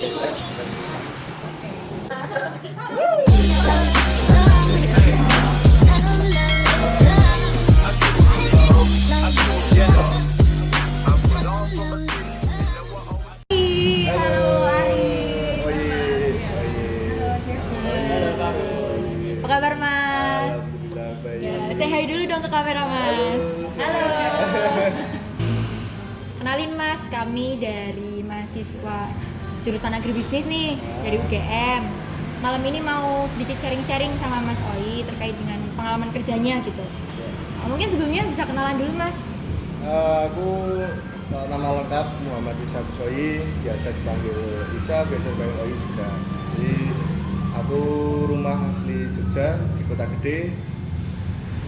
Halo Ari. Oh iya. Apa kabar Mas? Alhamdulillah baik. Ya, say hi dulu dong ke kamera Mas. Halo. Kenalin Mas, kami dari mahasiswa jurusan agribisnis nih dari UGM. Malam ini mau sedikit sharing-sharing sama Mas Oi terkait dengan pengalaman kerjanya gitu. Mungkin sebelumnya bisa kenalan dulu Mas. Aku nama lengkap Muhammad Isa Busoyi, biasa dipanggil Isa, biasa dipanggil Oi juga. Jadi aku rumah asli Jogja di Kota Gede.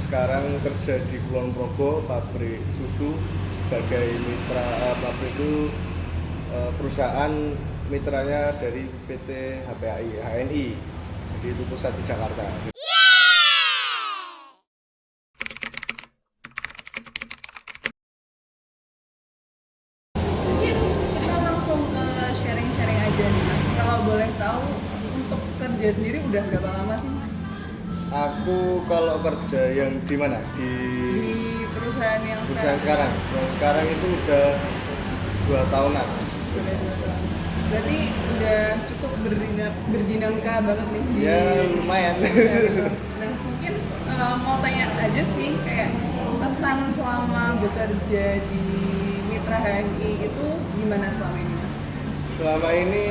Sekarang kerja di Kulon Progo, pabrik susu sebagai mitra pabrik itu perusahaan mitranya dari PT HPAI HNI. Jadi itu pusat di Jakarta. Mungkin kita langsung ke sharing-sharing aja nih Mas. Kalau boleh tahu untuk kerja sendiri udah berapa lama sih Mas? Aku kalau kerja yang di mana? Di perusahaan yang Perusahaan sekarang. Yang sekarang itu udah 2 tahunan. Udah 2 tahun. Berarti udah cukup berdinamika banget nih di... Ya lumayan. Nah mungkin mau tanya aja sih kayak kesan selama bekerja di Mitra HNI itu gimana selama ini Mas? Selama ini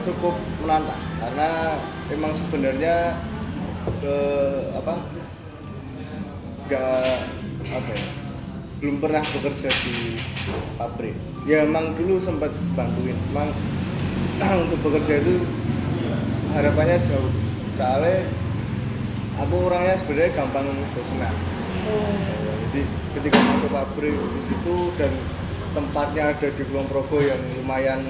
cukup menantang karena memang sebenarnya belum pernah bekerja di pabrik. Ya emang dulu sempat bantuin, emang untuk bekerja itu harapannya jauh. Soalnya aku orangnya sebenarnya gampang bosenan. Jadi ketika masuk pabrik di situ dan tempatnya ada di Kulon Progo yang lumayan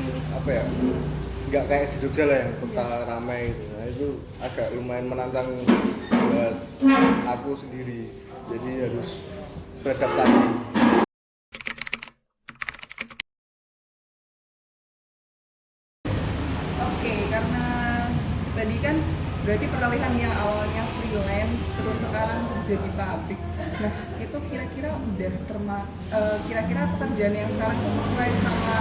nggak kayak di Jogja lah yang kota ramai gitu. Nah itu agak lumayan menantang buat aku sendiri. Jadi harus beradaptasi. Oke, karena tadi kan berarti peralihan yang awalnya freelance terus sekarang kerja di pabrik. Nah, itu kira-kira udah kira-kira pekerjaan yang sekarang itu sesuai sama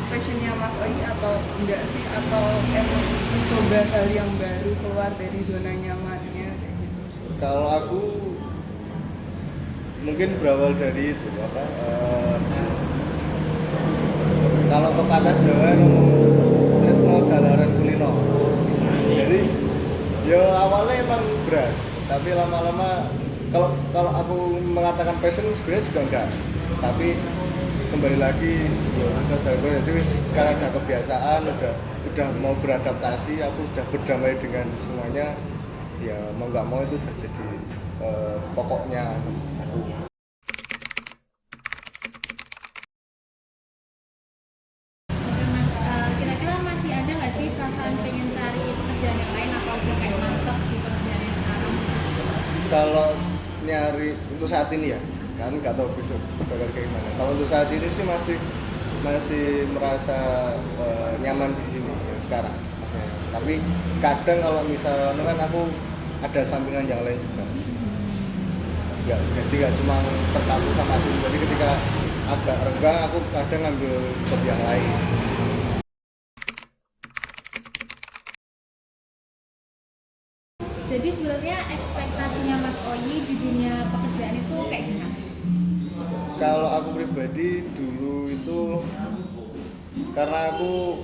passionnya Mas Oi atau enggak sih? Atau emang mencoba hal yang baru keluar dari zona nyamannya kayak gitu? Kalau aku mungkin berawal dari itu kalau pepatah Jawa ngomong tresno jalaran kulino. Jadi ya awalnya emang berat, tapi lama-lama kalau aku mengatakan passion sebenarnya juga enggak. Tapi kembali lagi ya asal jalan jadi karena ada kebiasaan udah mau beradaptasi, aku sudah berdamai dengan semuanya. Ya mau nggak mau itu udah jadi pokoknya aku. Oke Mas, kira-kira masih ada nggak sih perasaan pengen cari pekerjaan yang lain atau udah kayak mantep di pekerjaan yang sekarang? Kalau nyari untuk saat ini ya kan nggak tahu besok bakal kayak gimana. Kalau untuk saat ini sih masih merasa nyaman di sini yang sekarang. Tapi kadang kalau misalnya kan aku ada sampingan yang lain juga. Jadi nggak cuma terpaku sama sini. Jadi ketika agak renggang aku kadang ngambil job yang lain. Jadi sebenarnya ekspektasinya Mas Oi di dunia pekerjaan itu kayak gimana? Kalau aku pribadi dulu itu karena aku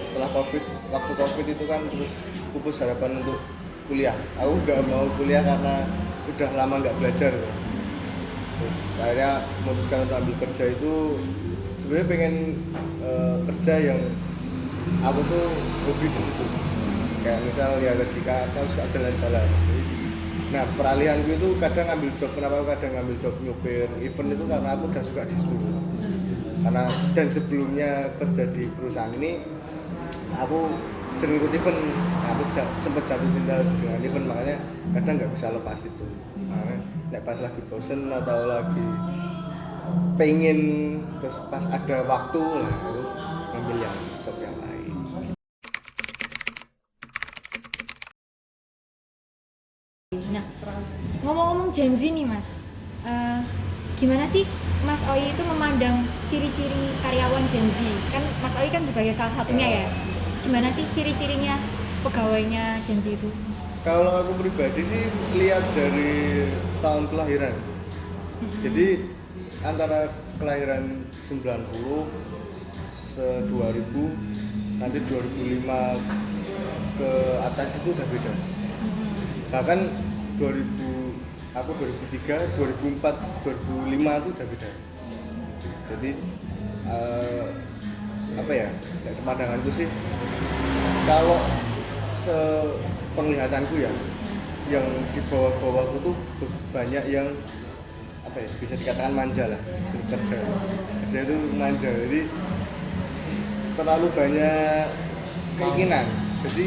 setelah waktu covid itu kan terus pupus harapan untuk kuliah. Aku nggak mau kuliah karena udah lama nggak belajar. Terus akhirnya memutuskan untuk ambil kerja itu sebenarnya pengen kerja yang aku tuh hobi di situ. Kayak misal ya ketika aku suka jalan-jalan. Nah peralihanku itu kadang ngambil job, kenapa aku kadang ngambil job nyupir event itu karena aku udah suka di situ. Karena dan sebelumnya kerja di perusahaan ini aku sering ikut event, aku sempat jatuh cinta dengan event, makanya kadang nggak bisa lepas itu. Nek pas lagi bosen atau lagi pengen terus pas ada waktu lah aku ngambil yang job yang lain. Gen Z nih Mas, gimana sih Mas Oi itu memandang ciri-ciri karyawan Gen Z? Kan Mas Oi kan sebagai salah satunya ya. Gimana sih ciri-cirinya pegawainya Gen Z itu? Kalau aku pribadi sih lihat dari tahun kelahiran. Jadi antara kelahiran 90 2000 nanti 2005 ke atas itu udah beda. Bahkan 2000 aku 2003, 2004, 2005 itu udah beda. Jadi apa ya? Dari pandanganku sih kalau penglihatanku ya, yang di bawah-bawahku tuh banyak yang apa ya, bisa dikatakan manja lah, kerja itu manja, jadi terlalu banyak keinginan, jadi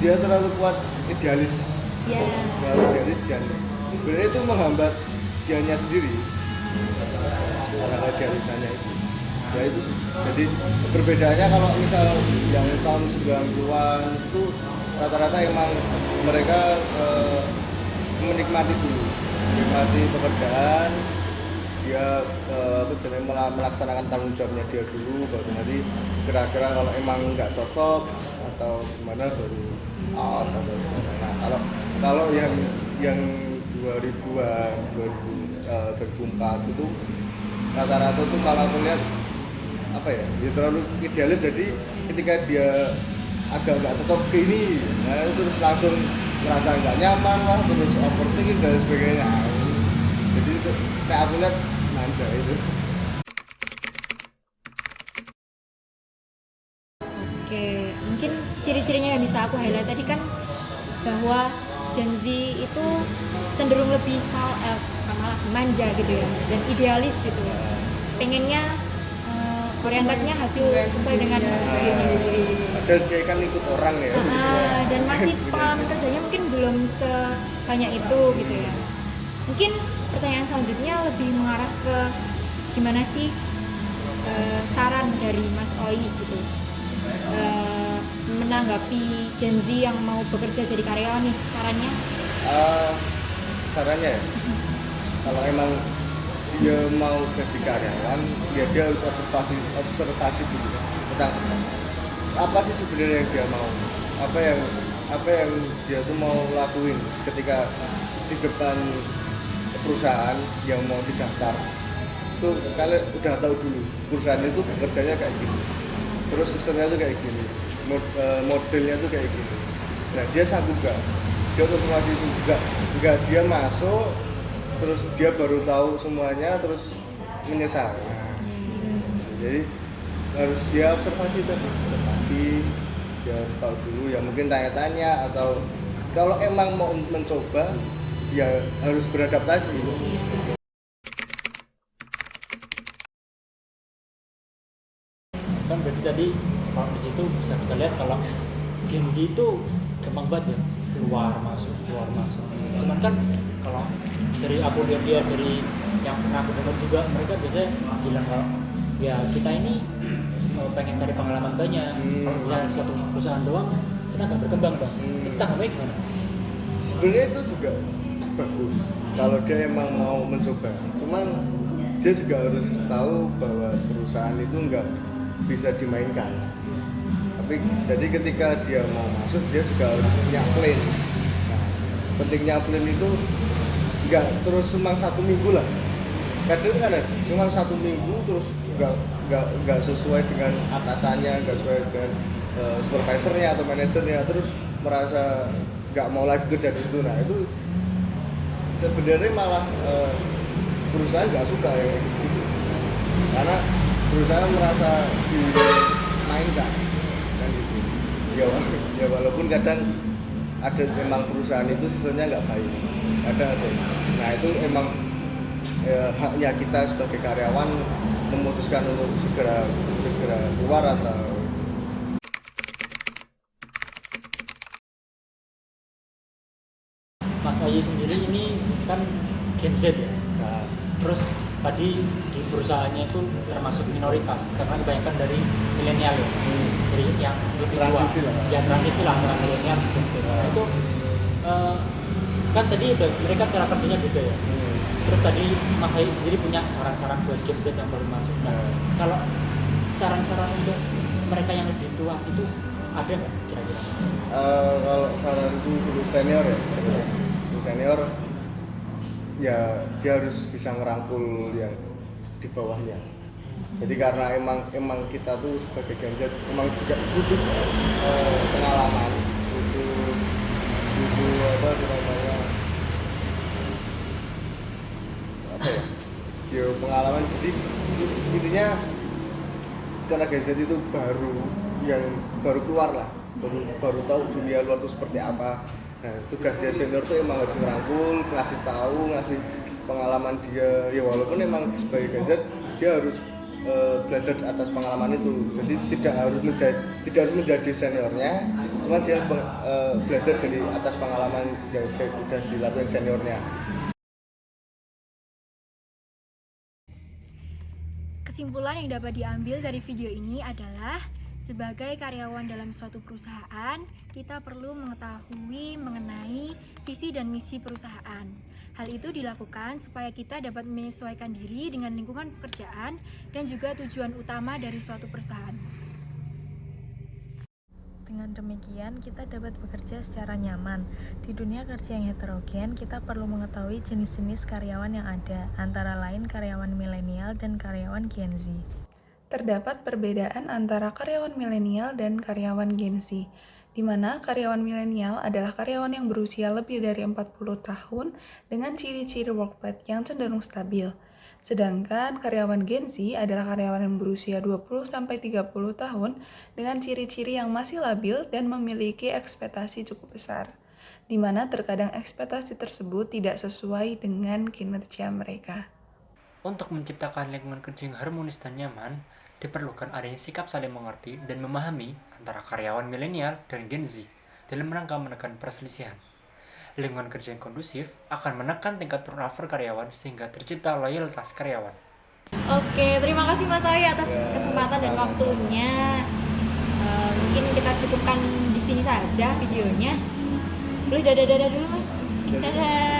dia terlalu kuat idealis, terlalu idealis, dan sebenarnya itu menghambat dianya sendiri karena idealisannya itu. Ya itu sih. Jadi perbedaannya kalau misal yang tahun 90-an itu rata-rata emang mereka menikmati pekerjaan, dia melaksanakan tanggung jawabnya dia dulu, baru nanti kira-kira kalau emang nggak cocok atau gimana baru out atau gimana. Nah, kalau yang 2000-an 2004 itu rata-rata tuh kalau aku lihat apa ya, dia terlalu idealis, jadi ketika dia agak nggak cocok ke ini, nah terus langsung merasa nggak nyaman lah, terus overthinking dan sebagainya. Jadi itu kayak aku lihat manja itu. Oke, mungkin ciri-cirinya yang bisa aku highlight tadi kan bahwa Gen Z itu cenderung lebih malah manja gitu ya, dan idealis gitu ya. Pengennya orientasinya hasil sesuai dengan dirinya sendiri. Dan dia kan ikut orang ya. Dan masih pengalaman kerjanya mungkin belum sebanyak itu gitu ya. Mungkin pertanyaan selanjutnya lebih mengarah ke gimana sih saran dari Mas Oi gitu, menanggapi Gen Z yang mau bekerja jadi karyawan nih, sarannya? Sarannya ya, kalau emang dia mau jadi karyawan, ya dia harus observasi dulu tentang apa sih sebenarnya yang dia mau, apa yang dia tuh mau lakuin ketika di depan perusahaan yang mau didaftar. Tuh kalian udah tahu dulu perusahaan itu bekerjanya kayak gini, terus sistemnya tuh kayak gini, modelnya tuh kayak gini. Nah dia sanggup gak? Dia konfirmasi itu enggak dia masuk terus dia baru tahu semuanya terus menyesal. Jadi harus dia observasi, dia harus tahu dulu ya, mungkin tanya-tanya, atau kalau emang mau mencoba ya harus beradaptasi. Kan berarti tadi kalau di situ bisa kita lihat kalau Gen Z itu gampang banget ya, keluar masuk. Cuman kan kalau dari aku lihat dari yang pernah aku dengar juga, mereka biasanya bilang kalau ya kita ini pengen cari pengalaman banyak. Kalau misalnya satu perusahaan doang kita nggak berkembang bang. Itu tanggapannya gimana? Sebenarnya itu juga bagus kalau dia emang mau mencoba. Cuman dia juga harus tahu bahwa perusahaan itu nggak bisa dimainkan. Tapi jadi ketika dia mau masuk, dia juga harus punya plan. Nah, pentingnya plan itu nggak terus cuma 1 minggu lah. Kadang kan ada cuma 1 minggu terus nggak sesuai dengan atasannya, nggak sesuai dengan supervisornya atau manajernya, terus merasa nggak mau lagi kerja di situ. Nah itu sebenarnya malah perusahaan nggak suka ya gitu, karena perusahaan merasa dimainkan kan gitu. Ya walaupun kadang ada memang perusahaan itu sistemnya nggak baik, ada. Nah itu emang haknya kita sebagai karyawan memutuskan untuk segera keluar atau Mas Ayu sendiri ini kan Gen Z ya. Nah, terus tadi di perusahaannya itu termasuk minoritas karena kebanyakan dari milenial ya. Dari yang lebih tua. Transisi lah. Ya transisi lah antara milenial dan Gen Z. Itu kan tadi udah mereka cara kerjanya beda ya. Terus tadi Mas Hai sendiri punya saran-saran buat Gen Z yang baru masuk. Nah, kalau saran-saran untuk mereka yang lebih tua itu ada nggak kira-kira? Kalau saranku dulu senior ya, dulu senior ya dia harus bisa ngerangkul yang di bawahnya. Jadi karena emang kita tuh sebagai Gen Z emang juga butuh pengalaman, butuh apa namanya apa ya? Ya pengalaman. Jadi intinya karena Gen Z itu baru keluar lah, baru tahu dunia luar itu seperti apa. Nah, tugas dia senior tuh emang harus ngerangkul, ngasih pengalaman dia. Ya walaupun emang sebagai Gen Z dia harus belajar atas pengalaman itu. Jadi tidak harus menjadi seniornya, cuma dia belajar dari atas pengalaman yang sudah dilakukan seniornya. Kesimpulan yang dapat diambil dari video ini adalah sebagai karyawan dalam suatu perusahaan, kita perlu mengetahui mengenai visi dan misi perusahaan. Hal itu dilakukan supaya kita dapat menyesuaikan diri dengan lingkungan pekerjaan dan juga tujuan utama dari suatu perusahaan. Dengan demikian, kita dapat bekerja secara nyaman. Di dunia kerja yang heterogen, kita perlu mengetahui jenis-jenis karyawan yang ada, antara lain karyawan milenial dan karyawan Gen Z. Terdapat perbedaan antara karyawan milenial dan karyawan Gen Z, di mana karyawan milenial adalah karyawan yang berusia lebih dari 40 tahun dengan ciri-ciri work path yang cenderung stabil. Sedangkan karyawan Gen Z adalah karyawan yang berusia 20-30 tahun dengan ciri-ciri yang masih labil dan memiliki ekspektasi cukup besar, di mana terkadang ekspektasi tersebut tidak sesuai dengan kinerja mereka. Untuk menciptakan lingkungan kerja yang harmonis dan nyaman, diperlukan adanya sikap saling mengerti dan memahami antara karyawan milenial dan Gen Z dalam rangka menekan perselisihan. Lingkungan kerja yang kondusif akan menekan tingkat turnover karyawan sehingga tercipta loyalitas karyawan. Oke, terima kasih Mas Hai atas kesempatan dan waktunya. Mungkin kita cukupkan di sini saja videonya. Boleh dadah-dadah dulu Mas. Dadah.